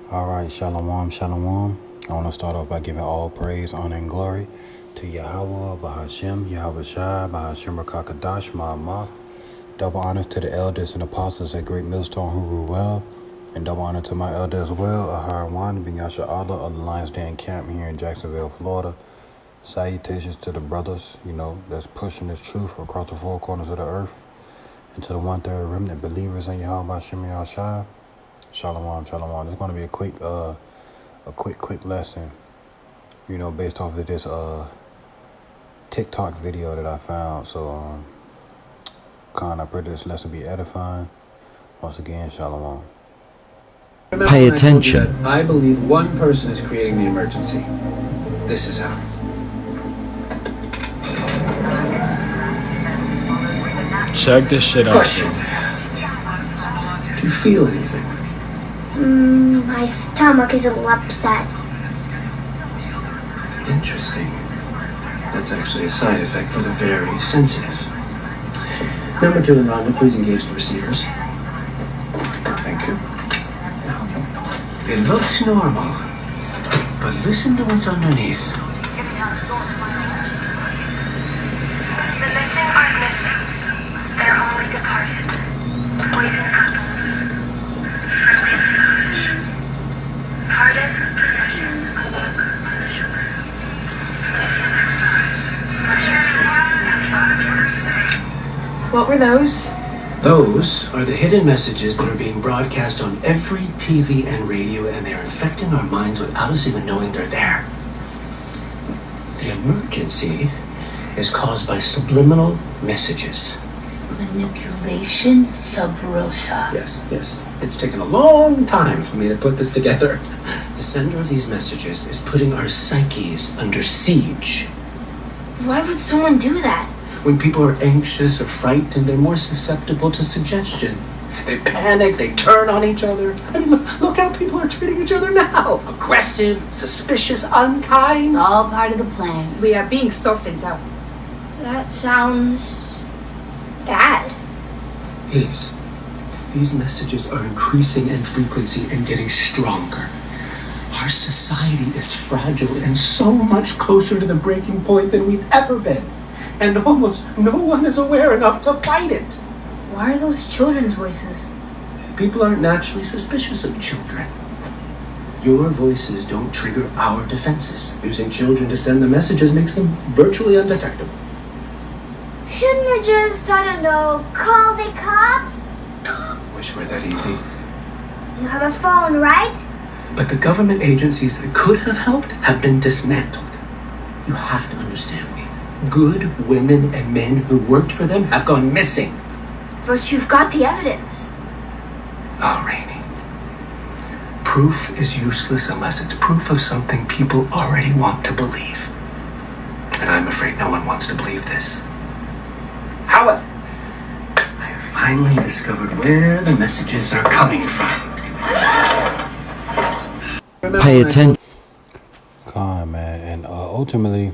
Alright, Shalom, Shalom. I want to start off by giving all praise, honor, and glory to Yahweh, Bahashem, Yahweh Shai, Bahashem Rakakadash, Ma'amah. Double honors to the elders and apostles at Great Millstone who rule well, and double honor to my elder as well, Aharawan, Ben Yasha Allah of the Lions Den Camp here in Jacksonville, Florida. Salutations to the brothers, that's pushing this truth across the four corners of the earth, and to the one-third remnant believers in Yahweh, Bahashem, Yahweh Shai. Shalom, shalom. It's going to be a quick lesson, based off of this TikTok video that I found. So, I pray this lesson be edifying. Once again, shalom. Pay attention. I believe one person is creating the emergency. This is how. Check this shit out. Question. Do you feel anything? My stomach is a little upset. Interesting. That's actually a side effect for the very sensitive. Number 2 in Rhonda, please engage the receivers. Thank you. It looks normal, but listen to what's underneath. The missing aren't missing. They're only departed. Poison apples. Hardest possession of book on the shore. What were those? Those are the hidden messages that are being broadcast on every TV and radio, and they're infecting our minds without us even knowing they're there. The emergency is caused by subliminal messages. Manipulation sub rosa. Yes. It's taken a long time for me to put this together. The sender of these messages is putting our psyches under siege. Why would someone do that? When people are anxious or frightened, they're more susceptible to suggestion. They panic, they turn on each other. I mean, look how people are treating each other now. Aggressive, suspicious, unkind. It's all part of the plan. We are being softened up. That sounds bad. It is. These messages are increasing in frequency and getting stronger. Our society is fragile and so much closer to the breaking point than we've ever been. And almost no one is aware enough to fight it. Why are those children's voices? People aren't naturally suspicious of children. Your voices don't trigger our defenses. Using children to send the messages makes them virtually undetectable. Shouldn't you just, call the cops? Wish it were that easy. You have a phone, right? But the government agencies that could have helped have been dismantled. You have to understand me. Good women and men who worked for them have gone missing. But you've got the evidence. Oh, Rainey. Proof is useless unless it's proof of something people already want to believe. And I'm afraid no one wants to believe this. However, I have finally discovered where the messages are coming from. Pay attention. Man, and ultimately,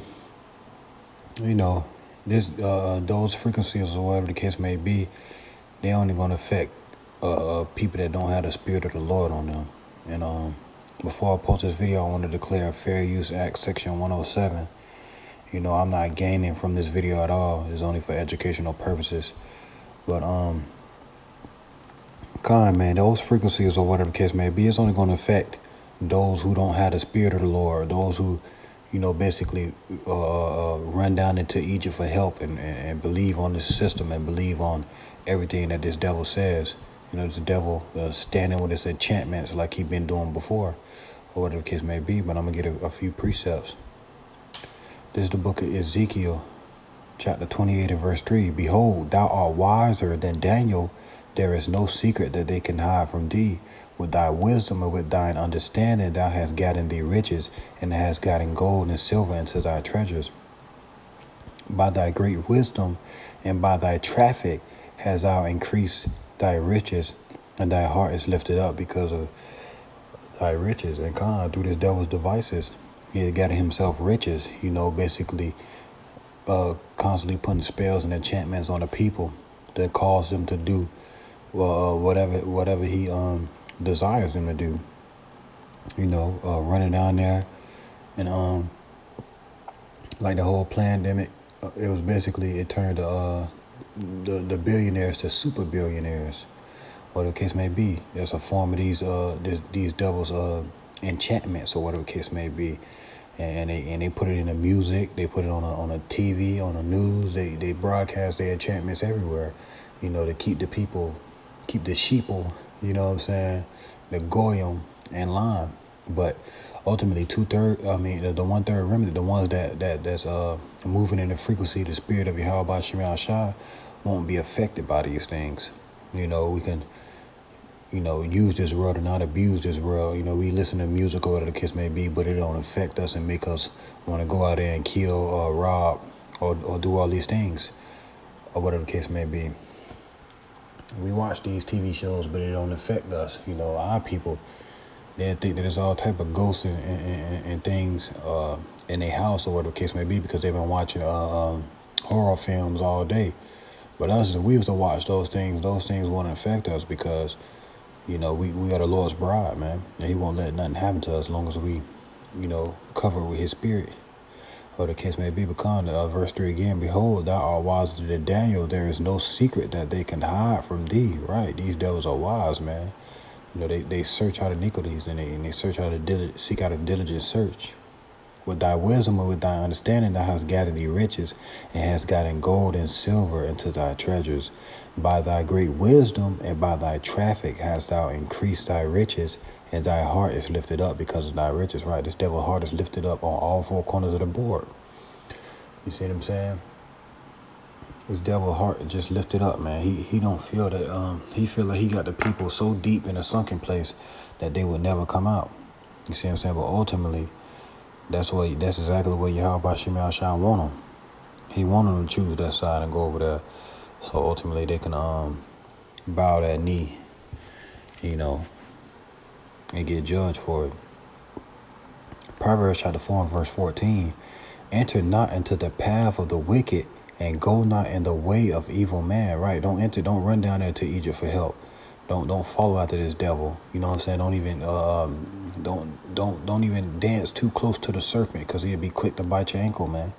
this those frequencies or whatever the case may be, they only gonna affect people that don't have the spirit of the Lord on them. And before I post this video, I want to declare Fair Use Act Section 107. I'm not gaining from this video at all. It's only for educational purposes. But man, those frequencies or whatever the case may be, it's only going to affect those who don't have the spirit of the Lord, those who, basically run down into Egypt for help and believe on this system and believe on everything that this devil says. This devil standing with his enchantments like he been doing before, or whatever the case may be. But I'm going to get a few precepts. This is the book of Ezekiel, chapter 28 and verse 3. Behold, thou art wiser than Daniel. There is no secret that they can hide from thee. With thy wisdom and with thine understanding thou hast gotten thee riches, and hast gotten gold and silver into thy treasures. By thy great wisdom and by thy traffic hast thou increased thy riches, and thy heart is lifted up because of thy riches. And through this devil's devices, he has gotten himself riches, basically constantly putting spells and enchantments on the people that cause them to do whatever he desires them to do. running down there, and like the whole pandemic, it was basically it turned the billionaires to super billionaires, whatever the case may be. It's a form of these devils enchantments or whatever the case may be, and they put it in the music, they put it on a TV, on the news, they broadcast their enchantments everywhere, to keep the people, keep the sheeple, you know what I'm saying, the goyim in line. But ultimately, the 1/3 remnant, the ones that's moving in the frequency, the spirit of Yahweh Shema Shah, won't be affected by these things. We can, use this world and not abuse this world. We listen to music or whatever the case may be, but it don't affect us and make us want to go out there and kill or rob or do all these things or whatever the case may be. We watch these TV shows, but it don't affect us. Our people, they think that there's all type of ghosts and things in their house or whatever the case may be because they've been watching horror films all day. But us, if we was to watch those things won't affect us because, we are the Lord's bride, man. And he won't let nothing happen to us as long as we, cover with his spirit. Or the case may be, because verse 3 again, behold, thou art wiser than Daniel. There is no secret that they can hide from thee. Right? These devils are wise, man. They search out iniquities and they search out seek out a diligent search. With thy wisdom and with thy understanding thou hast gathered thee riches and hast gotten gold and silver into thy treasures. By thy great wisdom and by thy traffic hast thou increased thy riches, and thy heart is lifted up because of thy riches. Right? This devil's heart is lifted up on all four corners of the board. You see what I'm saying? His devil's heart just lifted up, man. He don't feel that he feel like he got the people so deep in a sunken place that they would never come out. You see what I'm saying? But ultimately, that's exactly what Yahweh Shema Shah want them. He want them to choose that side and go over there. So ultimately they can bow that knee, and get judged for it. Proverbs chapter 4 and verse 14. Enter not into the path of the wicked, and go not in the way of evil man. Right? Don't run down there to Egypt for help. Don't follow after this devil. You know what I'm saying? Don't even don't even dance too close to the serpent, because he'll be quick to bite your ankle, man.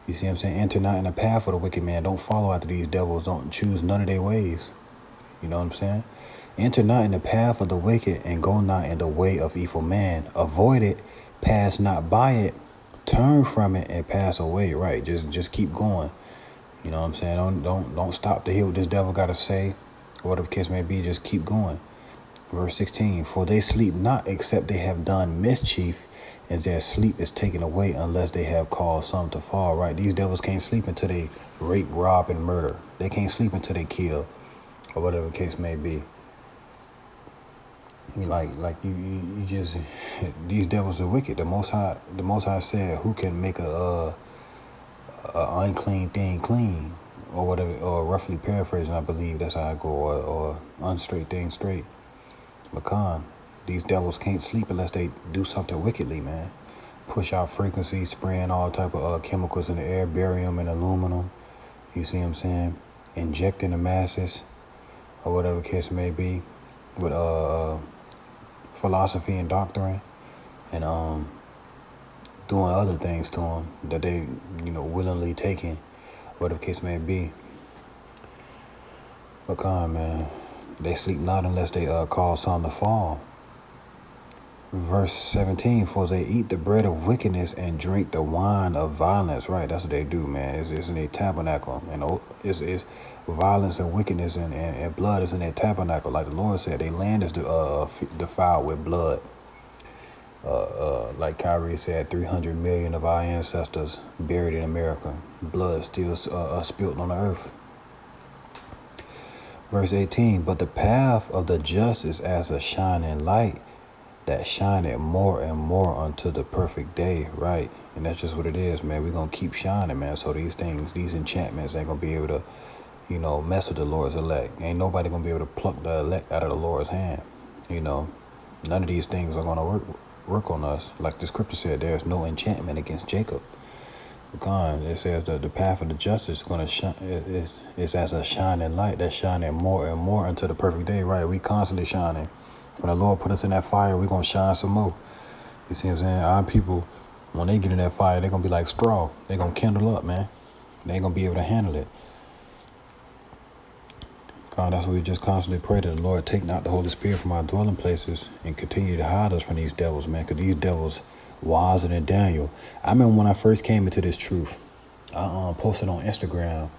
You see what I'm saying? Enter not in the path of the wicked man. Don't follow after these devils. Don't choose none of their ways. You know what I'm saying? Enter not in the path of the wicked, and go not in the way of evil man. Avoid it, pass not by it, turn from it and pass away. Right? Just keep going. You know what I'm saying? Don't stop to hear what this devil got to say. Whatever the case may be, just keep going. Verse 16, for they sleep not except they have done mischief, and their sleep is taken away unless they have caused some to fall. Right? These devils can't sleep until they rape, rob, and murder. They can't sleep until they kill, or whatever the case may be. You just, these devils are wicked. The Most High said, who can make a unclean thing clean, or whatever, or roughly paraphrasing, I believe that's how I go, or unstraight thing straight. Lacan, these devils can't sleep unless they do something wickedly, man. Push out frequencies, spraying all type of chemicals in the air, barium and aluminum. You see what I'm saying? Injecting the masses, or whatever the case may be, with philosophy and doctrine, and doing other things to them that they, willingly taking, whatever the case may be. Lacan, man. They sleep not unless they cause some to fall. Verse 17, for they eat the bread of wickedness and drink the wine of violence. Right, that's what they do, man. It's in their tabernacle. And it's violence and wickedness and blood is in their tabernacle. Like the Lord said, their land is defiled with blood. Like Kyrie said, 300 million of our ancestors buried in America. Blood still spilled on the earth. Verse 18, but the path of the just is as a shining light that shineth more and more unto the perfect day. Right? And that's just what it is, man. We're going to keep shining, man. So these things, these enchantments ain't going to be able to, mess with the Lord's elect. Ain't nobody going to be able to pluck the elect out of the Lord's hand. None of these things are going to work on us. Like the scripture said, there is no enchantment against Jacob. God, it says that the path of the justice is going to shine. It's as a shining light that's shining more and more until the perfect day. Right? We constantly shining. When the Lord put us in that fire, we're going to shine some more. You see what I'm saying? Our people, when they get in that fire, they're going to be like straw. They're going to kindle up, man. They ain't going to be able to handle it. God, that's what we just constantly pray that the Lord take not the Holy Spirit from our dwelling places and continue to hide us from these devils, man, because these devils wiser than Daniel. I remember when I first came into this truth, I posted on Instagram.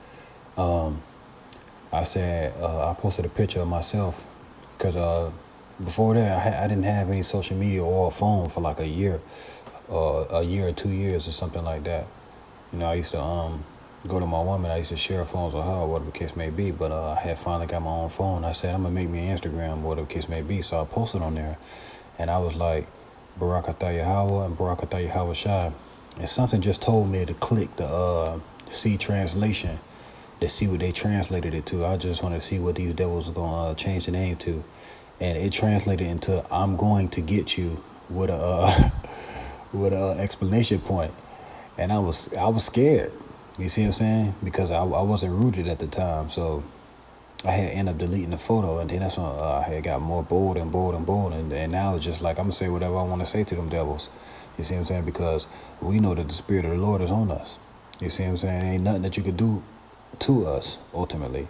I said I posted a picture of myself because before that I didn't have any social media or a phone for like a year or 2 years or something like that. You know, I used to go to my woman. I used to share phones with her, whatever the case may be. But I had finally got my own phone. I said, I'm going to make me an Instagram, whatever the case may be. So I posted on there. And I was like, Barak Atah Yahweh and Barak Atah Yahweh Shai. And something just told me to click the C translation to see what they translated it to. I just want to see what these devils are going to change the name to. And it translated into I'm going to get you with a with an explanation point. And I was scared. You see what I'm saying? Because I wasn't rooted at the time. So I had ended up deleting the photo. And then that's when I had got more bold and bold and bold. And now it's just like I'm going to say whatever I want to say to them devils. You see what I'm saying? Because we know that the Spirit of the Lord is on us. You see what I'm saying? Ain't nothing that you could do to us, ultimately.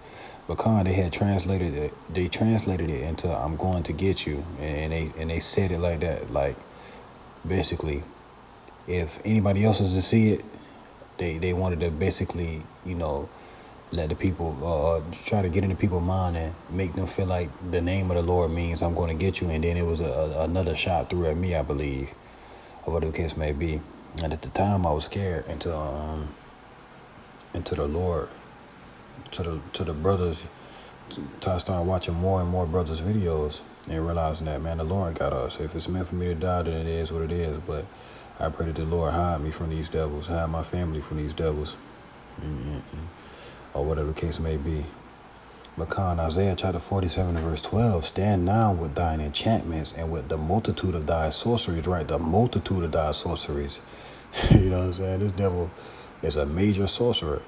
But they had translated it. They translated it into I'm going to get you. And they said it like that. Like, basically, if anybody else was to see it, they wanted to basically, you know, let the people try to get into people's mind and make them feel like the name of the Lord means I'm going to get you. And then it was another shot through at me, I believe, or whatever the case may be. And at the time, I was scared into the Lord, to the brothers. So I started watching more and more brothers' videos and realizing that, man, the Lord got us. If it's meant for me to die, then it is what it is. But I pray that the Lord hide me from these devils, hide my family from these devils, or whatever the case may be. But Isaiah chapter 47 and verse 12, stand now with thine enchantments and with the multitude of thy sorceries, right? The multitude of thy sorceries. You know what I'm saying? This devil is a major sorcerer.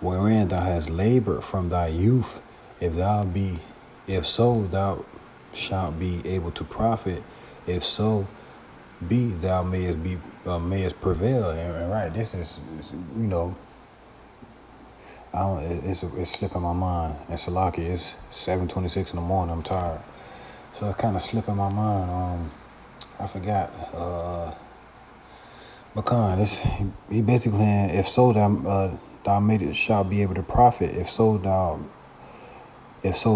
Wherein thou hast labored from thy youth, if so thou shalt be able to profit, if so be thou mayest prevail. And right, this is, you know, it's slipping my mind. And Salaki, it's 7:26 in the morning. I'm tired, so it's kind of slipping my mind. I forgot. But he basically, if so thou shalt be able to profit. If so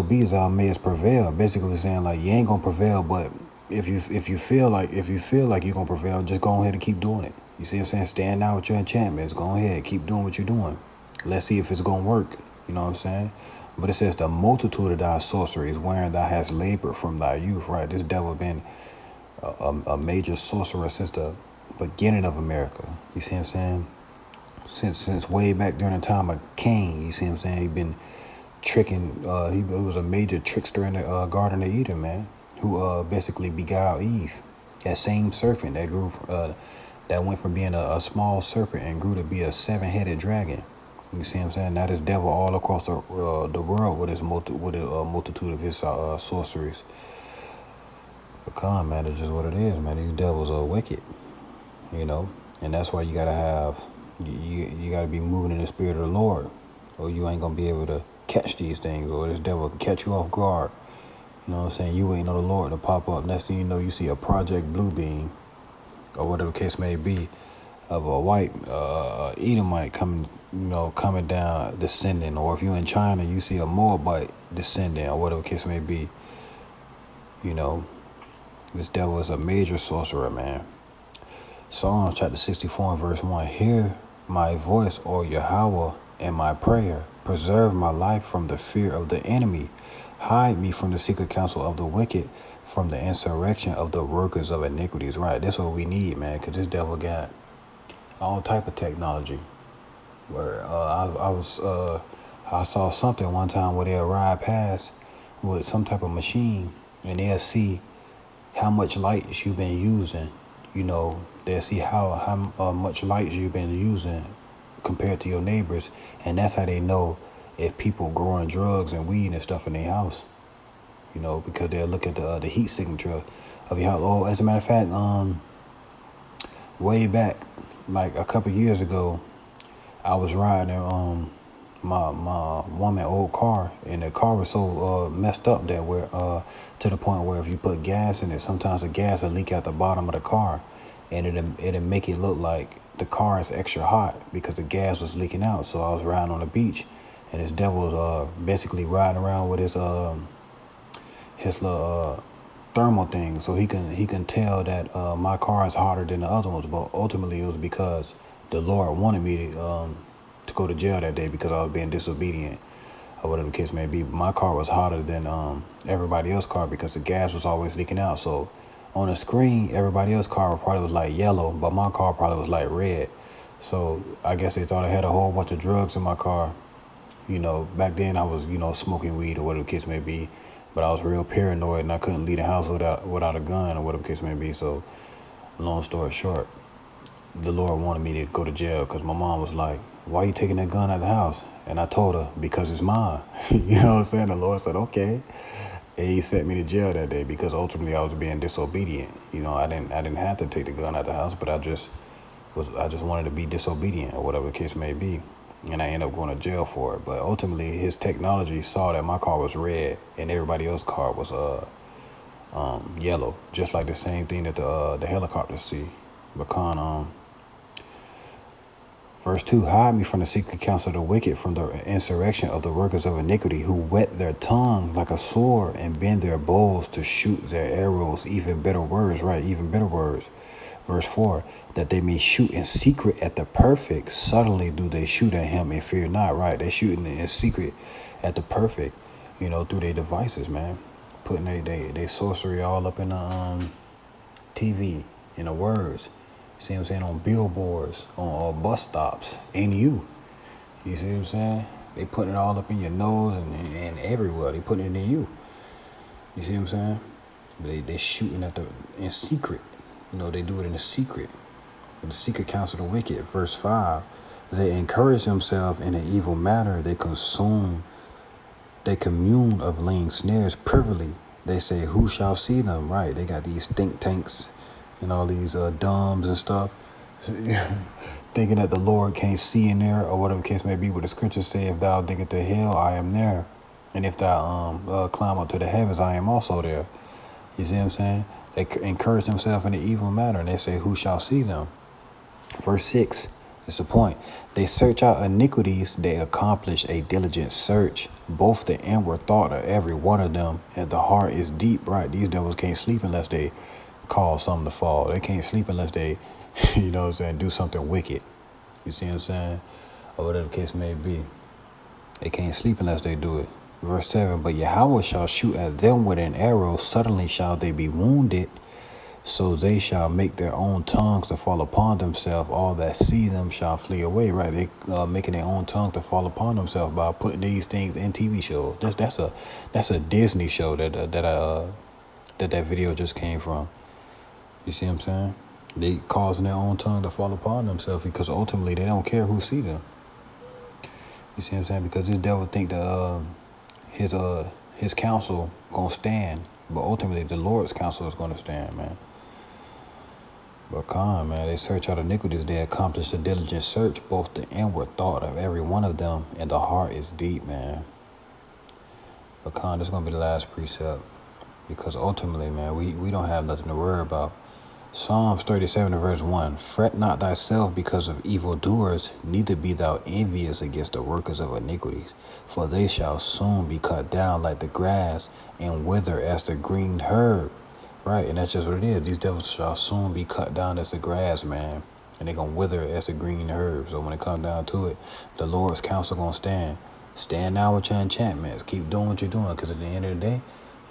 be thou mayest prevail. Basically saying like you ain't gonna prevail, but if you feel like you're gonna prevail, just go ahead and keep doing it. You see what I'm saying? Stand out with your enchantments. Go ahead, keep doing what you're doing. Let's see if it's gonna work. You know what I'm saying? But it says the multitude of thy sorceries, wherein thou hast labored from thy youth. Right? This devil been a major sorcerer since the beginning of America. You see what I'm saying? Since way back during the time of Cain. You see what I'm saying? He been tricking. He was a major trickster in the Garden of Eden, man, who basically beguiled Eve. That same serpent that grew, that went from being a small serpent and grew to be a 7-headed dragon. You see what I'm saying? Now this devil all across the world with a multitude of his sorceries. But man, it's just what it is, man. These devils are wicked, you know, and that's why you gotta have, you gotta be moving in the Spirit of the Lord, or you ain't gonna be able to catch these things, or this devil can catch you off guard. You know what I'm saying? You waiting on the Lord to pop up. Next thing you know, you see a Project Bluebeam, or whatever the case may be, of a white Edomite coming down, descending. Or if you're in China, you see a Moabite descending, or whatever the case may be. You know, this devil is a major sorcerer, man. Psalms chapter 64 and verse 1. Hear my voice, O Yahweh, and my prayer. Preserve my life from the fear of the enemy. Hide me from the secret counsel of the wicked, from the insurrection of the workers of iniquities. Right, that's what we need, man, because this devil got all type of technology. Where I saw something one time where they'll ride past with some type of machine, and they'll see how much light you've been using. You know, they'll see how much light you've been using compared to your neighbors, and that's how they know if people growing drugs and weed and stuff in their house. you know, because they'll look at the heat signature of your house. Oh, as a matter of fact, way back, like a couple years ago, I was riding my woman old car, and the car was so messed up that where to the point where if you put gas in it, sometimes the gas will leak out the bottom of the car, and it'll make it look like the car is extra hot because the gas was leaking out. So I was riding on the beach, and this devil was basically riding around with his little thermal thing, so he can tell that my car is hotter than the other ones. But ultimately, it was because the Lord wanted me to go to jail that day because I was being disobedient, or whatever the case may be. My car was hotter than everybody else's car because the gas was always leaking out. So on the screen, everybody else's car probably was like yellow, but my car probably was like red. So I guess they thought I had a whole bunch of drugs in my car. You know, back then I was, smoking weed or whatever the case may be, but I was real paranoid and I couldn't leave the house without a gun or whatever the case may be. So long story short, the Lord wanted me to go to jail because my mom was like, "Why are you taking that gun out of the house?" And I told her, "Because it's mine." You know what I'm saying? The Lord said, "Okay." And he sent me to jail that day because ultimately I was being disobedient. I didn't have to take the gun out of the house, but I just wanted to be disobedient or whatever the case may be. And I ended up going to jail for it. But ultimately his technology saw that my car was red and everybody else's car was yellow. Just like the same thing that the helicopters see. But Verse 2, hide me from the secret counsel of the wicked, from the insurrection of the workers of iniquity, who whet their tongue like a sword and bend their bows to shoot their arrows, even bitter words, right? Even bitter words. Verse 4, that they may shoot in secret at the perfect, subtly do they shoot at him and fear not, right? They're shooting in secret at the perfect, through their devices, man. Putting they sorcery all up in the TV, in the words. See what I'm saying? On billboards, on bus stops, in you. You see what I'm saying? They putting it all up in your nose and everywhere. They putting it in you. You see what I'm saying? They shooting in secret. They do it in a secret. The secret counsel of the wicked. Verse 5, they encourage themselves in an evil matter. They commune of laying snares privily. They say, who shall see them? Right? They got these think tanks and all these dumbs and stuff, thinking that the Lord can't see in there or whatever the case may be. What the scriptures say, if thou diggest to hell, I am there. And if thou climb up to the heavens, I am also there. You see what I'm saying? They encourage themselves in the evil matter, and they say, who shall see them? Verse 6 is the point. They search out iniquities. They accomplish a diligent search. Both the inward thought of every one of them and the heart is deep, right? These devils can't sleep unless they cause something to fall. They can't sleep unless they, do something wicked. You see what I'm saying? Or whatever the case may be. They can't sleep unless they do it. Verse 7, but Yahweh shall shoot at them with an arrow. Suddenly shall they be wounded. So they shall make their own tongues to fall upon themselves. All that see them shall flee away. Right? They making their own tongue to fall upon themselves by putting these things in TV shows. That's a Disney show that video just came from. You see what I'm saying? They causing their own tongue to fall upon themselves because ultimately they don't care who see them. You see what I'm saying? Because this devil think that his counsel gonna stand, but ultimately the Lord's counsel is gonna stand, man. But man, they search out iniquities. They accomplish a diligent search, both the inward thought of every one of them, and the heart is deep, man. But this is gonna be the last precept, because ultimately, man, we don't have nothing to worry about. Psalms 37 verse 1, fret not thyself because of evildoers, neither be thou envious against the workers of iniquities, for they shall soon be cut down like the grass and wither as the green herb. Right, and that's just what it is. These devils shall soon be cut down as the grass, man, and they're going to wither as the green herb. So when it comes down to it, the Lord's counsel going to stand. Stand now with your enchantments. Keep doing what you're doing, because at the end of the day,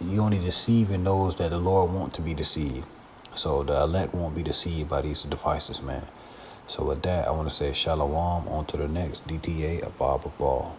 you only deceiving those that the Lord want to be deceived. So the elect won't be deceived by these devices, man. So with that, I want to say shalom, on to the next DTA, a Bible Ball.